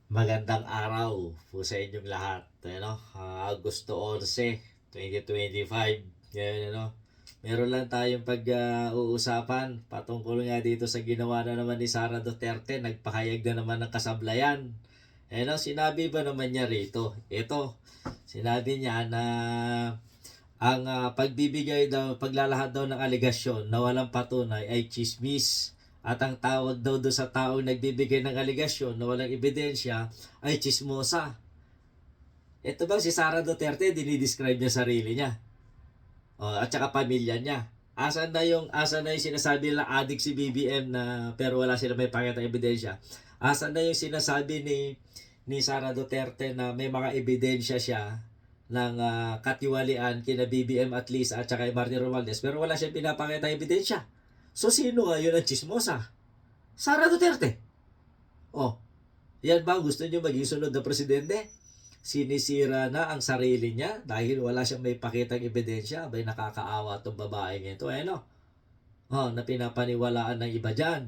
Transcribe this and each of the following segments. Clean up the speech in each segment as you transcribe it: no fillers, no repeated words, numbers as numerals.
Magandang araw po sa inyong lahat. Agosto 11, 2025. Ngayon, meron lang tayong pag-uusapan patungkol nga dito sa ginawa na naman ni Sara Duterte. Nagpahayag na naman ng kasablayan. Sinabi ba naman niya rito? Ito, sinabi niya na ang pagbibigay daw, paglalahad daw ng aligasyon na walang patunay ay chismis. At ang tawag daw do sa taong nagbibigay ng aligasyon na walang ebidensya ay chismosa. Ito ba si Sara Duterte, dinidescribe niya sarili niya. At saka pamilya niya. Asan na yung sinasabi nila adik si BBM na pero wala sila may pakita ebidensya. Asan na yung sinasabi ni Sara Duterte na may mga ebidensya siya ng katiwalian kina BBM at least at saka Martin Romualdez pero wala siyang pinapakita ebidensya. So sino ngayon ang chismosa? Sara Duterte. Yan ba gusto niyo maging sunod na presidente? Sinisira na ang sarili niya dahil wala siyang may pakitang ebidensya. Abay, nakakaawa itong babaeng ito. Na pinapaniwalaan ng iba dyan.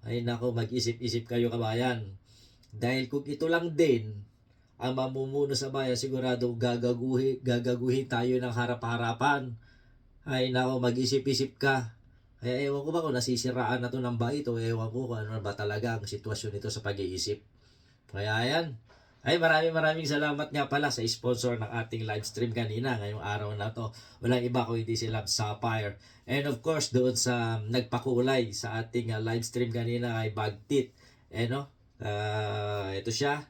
Ay nako, mag-isip-isip kayo kabayan. Dahil kung ito lang din ang mamumuno sa bayan, sigurado gagaguhin tayo ng harap-harapan. Ay nako, mag-isip-isip ka. Kaya ewan ko ba kung nasisiraan na to ng bait o ewan ko kung ano ba talaga ang sitwasyon nito sa pag-iisip. Kaya yan. Ay maraming salamat nga pala sa sponsor ng ating live stream kanina ngayong araw na to. Walang iba kung hindi si Love Sapphire. And of course doon sa nagpakulay sa ating live stream kanina kay Bagtit. Ito siya.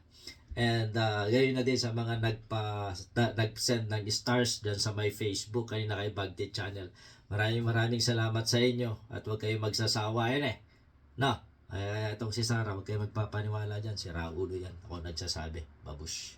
And gayon na din sa mga nag-send ng stars dyan sa my Facebook kanina kay Bagtit channel. Maraming salamat sa inyo at huwag kayong magsasawa yan itong si Sarah, huwag kayong magpapaniwala dyan. Si Raulo yan. Ako nagsasabi. Babush.